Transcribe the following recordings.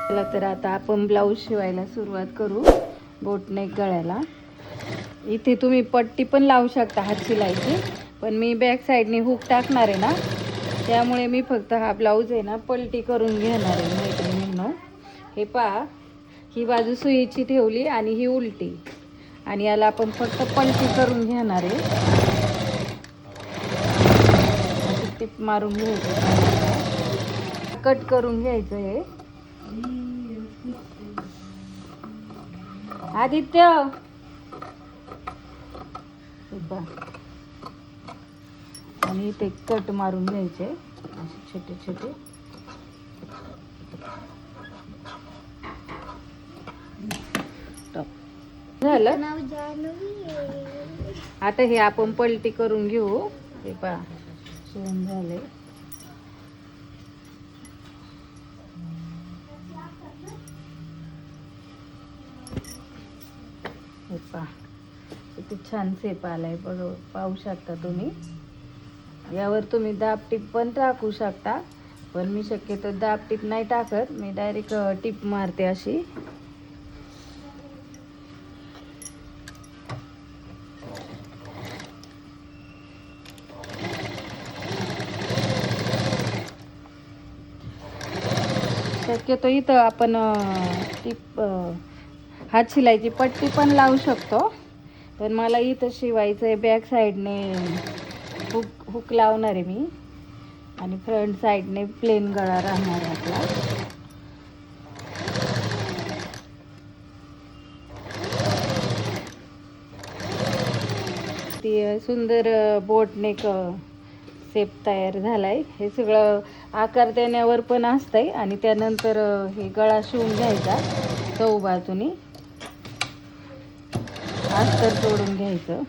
चला तर आता आपण ब्लाऊज शिवायला सुरुवात करू. बोटनेक गळ्याला इथे तुम्ही पट्टी पण लावू शकता हात शिलाईची, पण मी बॅक साईडने हुक टाकणार आहे ना, त्यामुळे मी फक्त हा ब्लाऊज आहे ना पलटी करून घेणार आहे मैत्रिणींनो. हे पहा, ही बाजू सुईची ठेवली आणि ही उलटी, आणि याला आपण फक्त पलटी करून घेणार आहे. अशी टिप मारून घ्यायचं, कट करून घ्यायचं. हे आदित्य आणि ते कट मारून घ्यायचे असे छोटे छोटे. झालं. आता हे आपण पलटी करून घेऊ. हे पहा शिवून झाले. हे पहा किती छान सेप आलाय, बघ पाहू शकता तुम्ही. यावर तुम्ही दाब टीप पण टाकू शकता, पण मी शक्यतो दाब टीप नाही टाकत, मी डायरेक्ट टीप मारते अशी. शक्यतो इथं आपण टीप हात शिलाईची पट्टी पण लावू शकतो, पण मला इथं शिवायचं आहे बॅक साईडने हुक लावणार आहे मी, आणि फ्रंट साईडने प्लेन गळा राहणार आहे आपला. ती सुंदर बोटनेक सेप तयार झालाय. हे सगळं आकार देण्यावर पण असतंय, आणि त्यानंतर हे गळा शिवून घ्यायचा चौ बाजूनी, अस्तर जोडून घ्यायचं.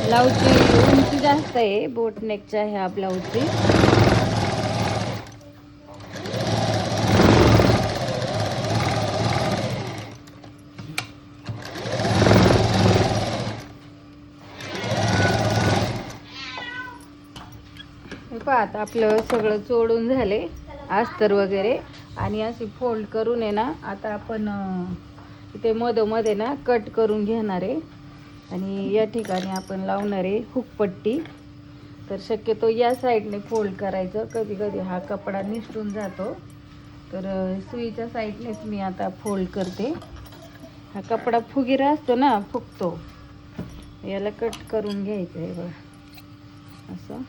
ब्लाऊजची उंची जास्त आहे बोटनेकच्या ह्या ब्लाऊजची. पहा आता आपलं सगळं जोडून झाले अस्तर वगैरे, आणि अशी फोल्ड करून आहे ना, आता आपण इथे मधोमध्ये ना कट करून घेणार आहे, आणि या ठिकाणी आपण लावणार आहे हुकपट्टी. तर शक्यतो या साईडने फोल्ड करायचं, कधी कधी हा कपडा निसटून जातो, तर सुईच्या साईडनेच मी आता फोल्ड करते. हा कपडा फुगीरा असतो ना, फुगतो, याला कट करून घ्यायचं आहे बघा असं.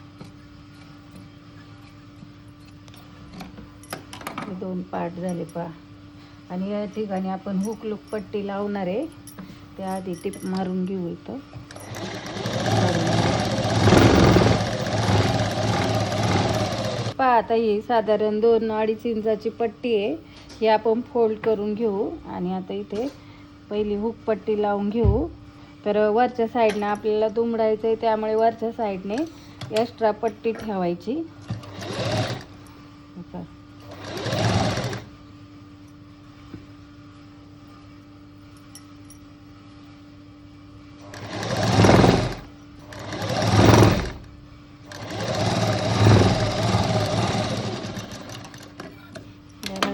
दोन पार्ट झाले पहा, आणि या ठिकाणी आपण हुक लुक पट्टी लावणार आहे, त्याआधी टिप मारून घेऊ इथं. पहा आता ही साधारण 2-2.5 इंचाची पट्टी आहे, ही आपण फोल्ड करून घेऊ, आणि आता इथे पहिली हुक पट्टी लावून घेऊ. तर वरच्या साईडने आपल्याला दुमडायचं आहे, त्यामुळे वरच्या साईडने एक्स्ट्रा पट्टी ठेवायची.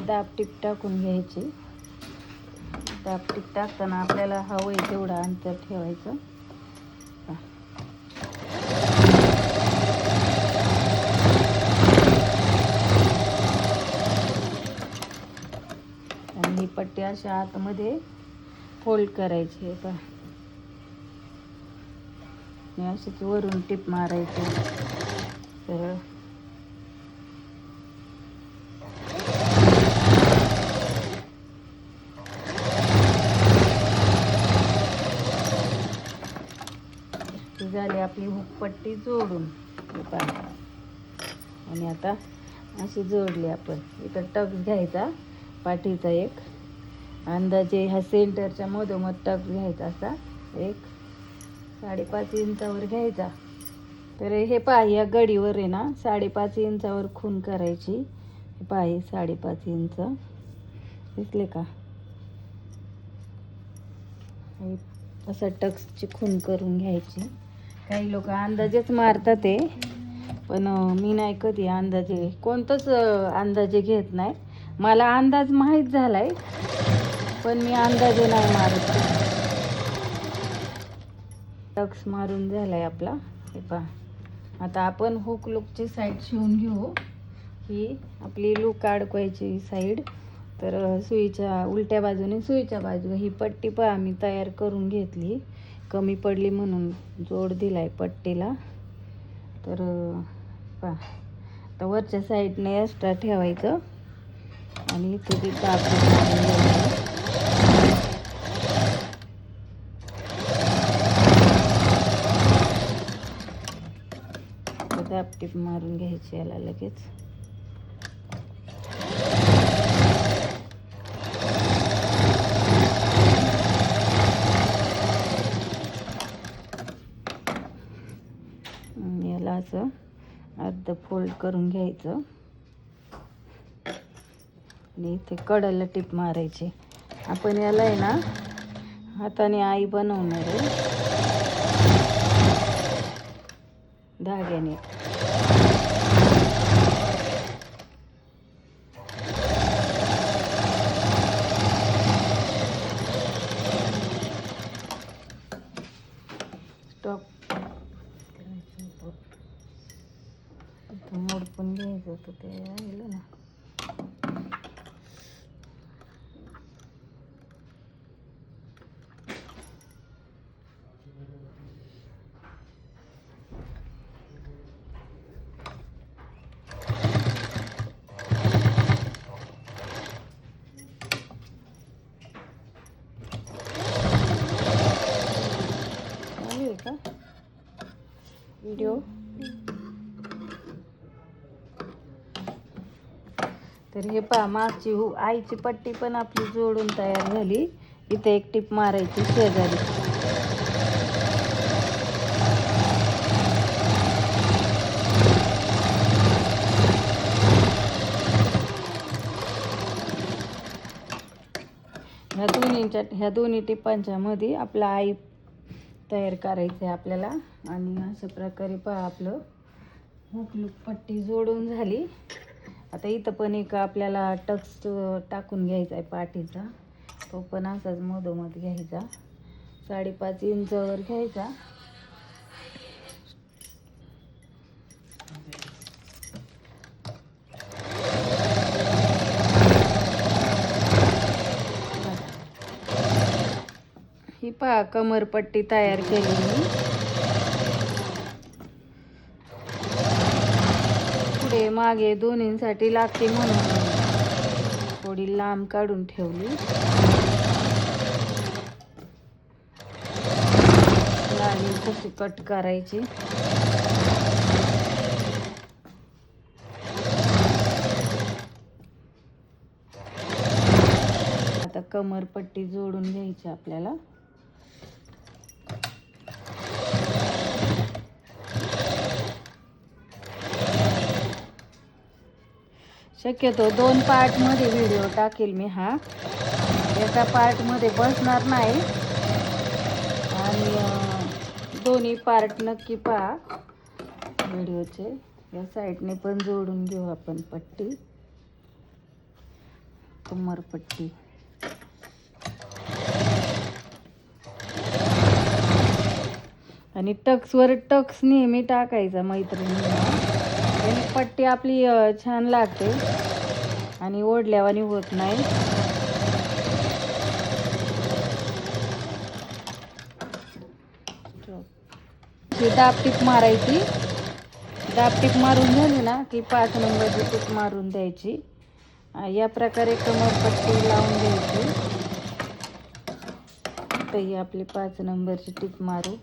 दाबटीप टाकून घ्यायची. दाबटीप टाकताना आपल्याला हवंय तेवढं अंतर ठेवायचं. आणि ही पट्टी अशा आतमध्ये फोल्ड करायची आहे पहा, आणि अशीच वरून टिप मारायची सरळ. झाली आपली हुकपट्टी जोडून, आणि आता अशी जोडली आपण. इथं टक्स घ्यायचा पाठीचा एक, अंदाजे ह्या सेंटरच्या मधोमध टक्स घ्यायचा असा एक 5.5 इंचावर घ्यायचा. तर हे पहा, या गडीवर आहे ना 5.5 इंचावर खून करायची. हे पहा, 5.5 इंच दिसले का. असं टक्सची खून करून घ्यायची. काही लोक अंदाजेच मारतात ते, पण मी नाही कधी अंदाजे, कोणतंच अंदाजे घेत नाही. मला अंदाज माहीत झालाय, पण मी अंदाजे नाही मारत. टक्स मारून झालाय आपला. हे पहा, आता आपण हुक लूकची साईड शिवून घेऊ. ही आपली लूक अडकवायची साईड. तर सुईच्या उलट्या बाजूने सुईच्या बाजू ही पट्टी पहा मी तयार करून घेतली. कमी पडली म्हणून जोड दिलाय पट्टीला. तर पहा, आता वरच्या साईडने एक्स्ट्रा ठेवायचं आणि इथे ती दाबटीप मारून घ्यायची. दाबटीप मारून घ्यायची याला लगेच. याला असं अर्ध फोल्ड करून घ्यायचं आणि इथे कडेला टिप मारायची. आपण याला आहे ना हाताने आई बनवणार आहे धाग्याने. स्टॉप मोड पण घ्यायचं होतं ते राहिलं ना. का व्हिडिओ तर हे पहा, मागची आईची पट्टी पण आपली जोडून तयार झाली. इथे एक टिप मारायची शेजारी. ह्या दोन्ही टिपांच्या मध्ये आपला आई तयार करायचं आहे आपल्याला. आणि अशा प्रकारे पहा आपलं हुक लूक पट्टी जोडून झाली. आता इथं पण एक आपल्याला टक्स टाकून घ्यायचा आहे पाठीचा. तो पण असाच मधोमध घ्यायचा, 5.5 इंचावर घ्यायचा. ही पहा कमरपट्टी तयार केली मी. पुढे मागे दोन्हींसाठी लागते म्हणून थोडी लांब काढून ठेवली. लागेल कशी कट करायची. आता कमरपट्टी जोडून घ्यायची आपल्याला. शक्यतो 2 पार्टमध्ये व्हिडिओ टाकेल मी हा. एका पार्टमध्ये बसणार नाही आणि दोन्ही पार्ट नक्की पहा व्हिडिओचे. या साईडने पण जोडून घेऊ आपण पट्टी, कमरपट्टी. आणि टक्सवर टक्स नेहमी टाकायचा मैत्रिणींना. त्याने पट्टी आपली छान लागते आणि ओढल्यावानी होत नाही. दाबटीप मारायची. दाबटीप मारून झाली ना की 5 नंबरची टीप मारून द्यायची. या प्रकारे कमरपट्टी लावून द्यायची. तर ही आपली 5 नंबरची टीप मारू.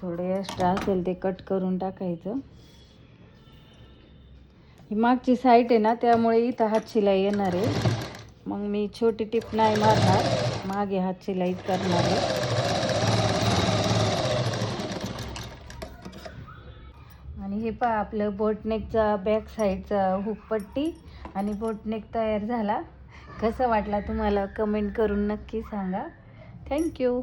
थोडे एक्स्ट्रा असेल ते कट करून टाकायचं. ही मागची साईड आहे ना, त्यामुळे इथं हात शिलाई येणार आहे. मग मी छोटी टीप नाही मारणार, मागे हात शिलाईच करणार आहे. आणि हे पहा आपलं बोटनेकचा बॅक साईडचा हुक पट्टी आणि बोटनेक तयार झाला. कसा वाटला तुम्हाला कमेंट करून नक्की सांगा. थँक्यू.